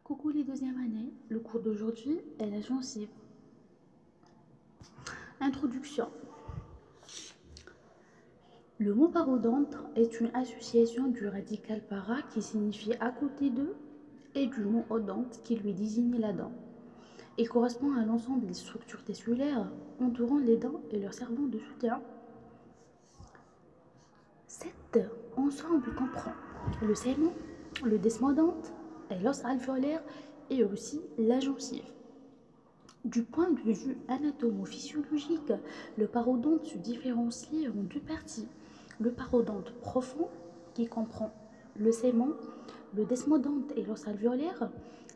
Coucou les deuxièmes années, le cours d'aujourd'hui est la gencive. Introduction. Le mot parodonte est une association du radical para qui signifie à côté de et du mot odonte qui lui désigne la dent. Il correspond à l'ensemble des structures tessulaires entourant les dents et leur servant de soutien. Cet ensemble comprend le segment, le desmodonte et l'os alvéolaire et aussi la gencive. Du point de vue anatomo-physiologique, le parodonte se différencie en deux parties. Le parodonte profond, qui comprend le segment, le desmodonte et l'os alvéolaire,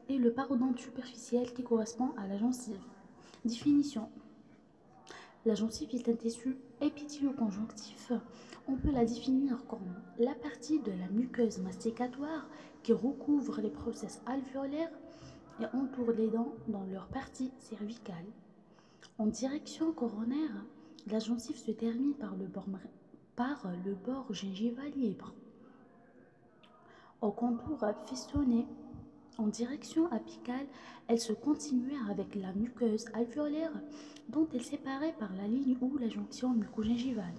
et le parodonte superficiel qui correspond à la gencive. Définition. La gencive est un tissu épithélo-conjonctif. On peut la définir comme la partie de la muqueuse masticatoire qui recouvre les processus alvéolaires et entoure les dents dans leur partie cervicale. En direction coronaire, la gencive se termine par le bord gingival libre. Au contour festonné, en direction apicale, elle se continue avec la muqueuse alvéolaire dont elle est séparée par la ligne ou la jonction mucogingivale.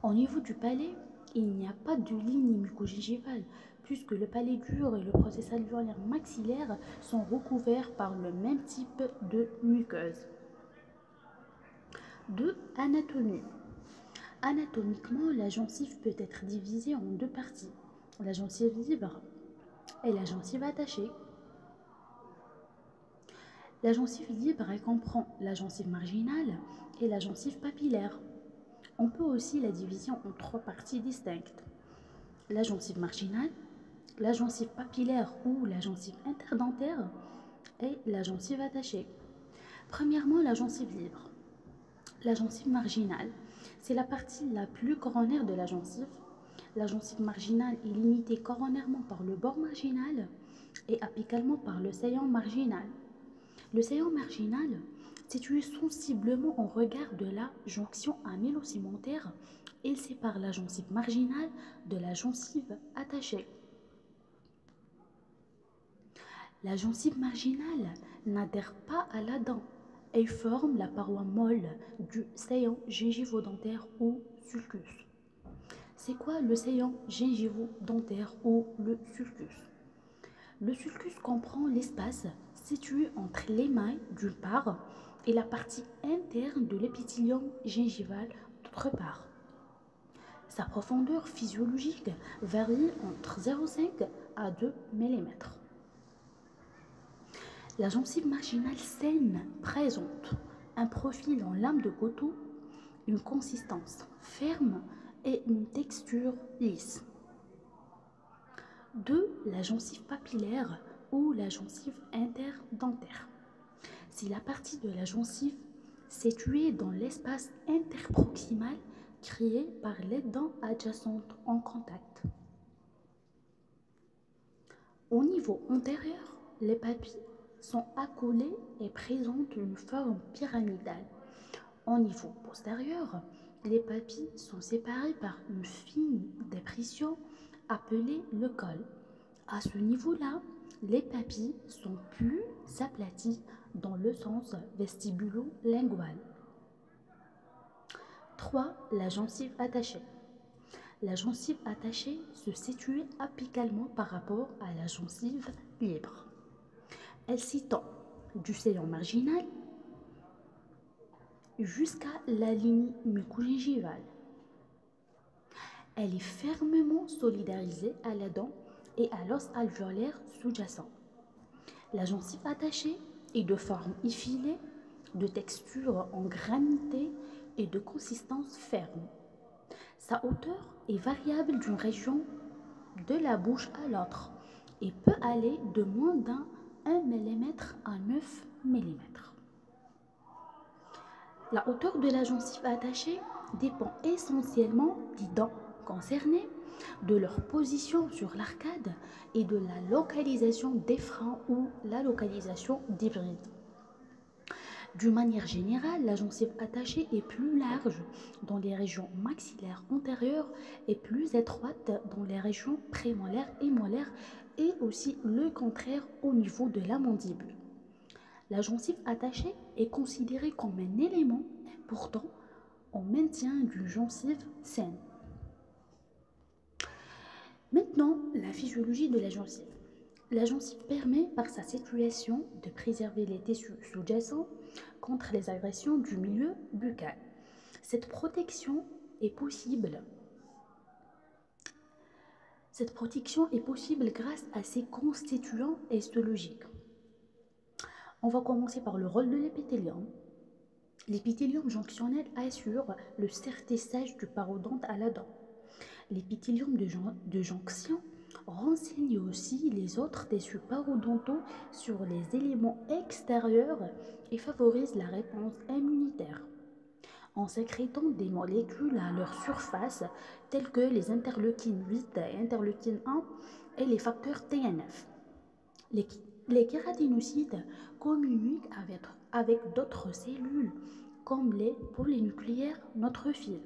Au niveau du palais, il n'y a pas de ligne mucogingivale puisque le palais dur et le processus alvéolaire maxillaire sont recouverts par le même type de muqueuse. 2. Anatomie. Anatomiquement, la gencive peut être divisée en deux parties, la gencive libre et la gencive attachée. La gencive libre comprend la gencive marginale et la gencive papillaire. On peut aussi la diviser en trois parties distinctes. La gencive marginale, la gencive papillaire ou la gencive interdentaire et la gencive attachée. Premièrement, la gencive libre. La gencive marginale, c'est la partie la plus coronaire de la gencive. La gencive marginale est limitée coronairement par le bord marginal et apicalement par le saillant marginal. Le saillant marginal, situé sensiblement en regard de la jonction amylocimentaire, il sépare la gencive marginale de la gencive attachée. La gencive marginale n'adhère pas à la dent et forme la paroi molle du saillant gingivo-dentaire ou sulcus. C'est quoi le saillant gingivo-dentaire ou le sulcus? Le sulcus comprend l'espace situé entre l'émail d'une part et la partie interne de l'épithélium gingival d'autre part. Sa profondeur physiologique varie entre 0,5 à 2 mm. La gencive marginale saine présente un profil en lame de coteau, une consistance ferme et une texture lisse. 2. La gencive papillaire ou la gencive interdentaire. C'est la partie de la gencive située dans l'espace interproximal créé par les dents adjacentes en contact. Au niveau antérieur, les papilles sont accolées et présentent une forme pyramidale. Au niveau postérieur, les papilles sont séparées par une fine dépression appelée le col. À ce niveau-là, les papilles sont plus aplaties dans le sens vestibulo-lingual. 3. La gencive attachée. La gencive attachée se situe apicalement par rapport à la gencive libre. Elle s'étend du saillant marginal jusqu'à la ligne mucogingivale. Elle est fermement solidarisée à la dent et à l'os alvéolaire sous-jacent. La gencive attachée est de forme effilée, de texture en granité et de consistance ferme. Sa hauteur est variable d'une région de la bouche à l'autre et peut aller de moins d'un 1 mm à 9 mm. La hauteur de la gencive attachée dépend essentiellement des dents concernées, de leur position sur l'arcade et de la localisation des freins ou la localisation des brides. D'une manière générale, la gencive attachée est plus large dans les régions maxillaires antérieures et plus étroite dans les régions prémolaires et molaires et aussi le contraire au niveau de la mandibule. La gencive attachée est considérée comme un élément important au maintien d'une gencive saine. Maintenant, la physiologie de la gencive. La gencive permet, par sa situation, de préserver les tissus sous-jacents contre les agressions du milieu buccal. Cette protection est possible. Cette protection est possible grâce à ses constituants histologiques. On va commencer par le rôle de l'épithélium. L'épithélium jonctionnel assure le sertissage du parodonte à la dent. L'épithélium de jonction renseigne aussi les autres tissus parodontaux sur les éléments extérieurs et favorise la réponse immunitaire en sécrétant des molécules à leur surface telles que les interleukines 8 et interleukine 1 et les facteurs TNF. Les kératinocytes communiquent avec d'autres cellules comme les polynucléaires neutrophils.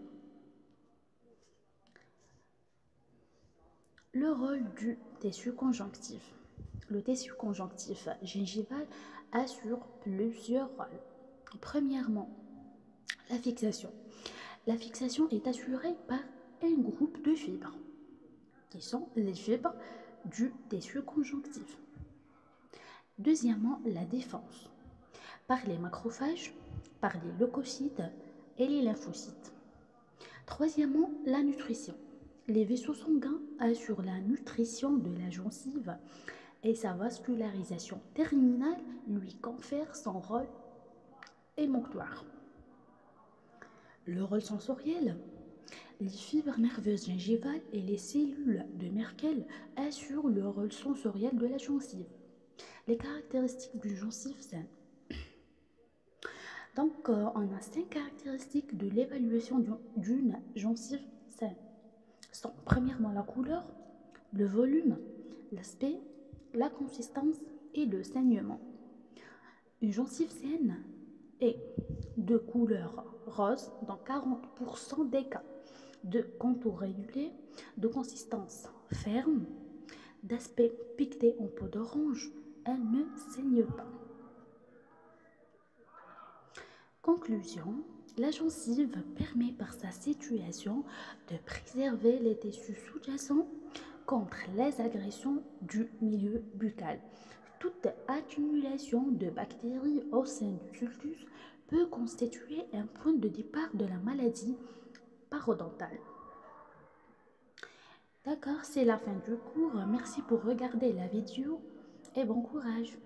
Le rôle du tissu conjonctif. Le tissu conjonctif gingival assure plusieurs rôles. Premièrement, la fixation. La fixation est assurée par un groupe de fibres, qui sont les fibres du tissu conjonctif. Deuxièmement, la défense, par les macrophages, par les leucocytes et les lymphocytes. Troisièmement, la nutrition. Les vaisseaux sanguins assurent la nutrition de la gencive et sa vascularisation terminale lui confère son rôle émonctoire. Le rôle sensoriel. Les fibres nerveuses gingivales et les cellules de Merkel assurent le rôle sensoriel de la gencive. Les caractéristiques d'une gencive saine. Donc, on a 5 caractéristiques de l'évaluation d'une gencive saine. Sont premièrement la couleur, le volume, l'aspect, la consistance et le saignement. Une gencive saine est de couleur rose dans 40% des cas, de contour régulier, de consistance ferme, d'aspect piqueté en peau d'orange, elle ne saigne pas. Conclusion, la gencive permet par sa situation de préserver les tissus sous-jacents contre les agressions du milieu buccal. Toute accumulation de bactéries au sein du sulcus peut constituer un point de départ de la maladie parodontale. D'accord, c'est la fin du cours. Merci pour regarder la vidéo et bon courage.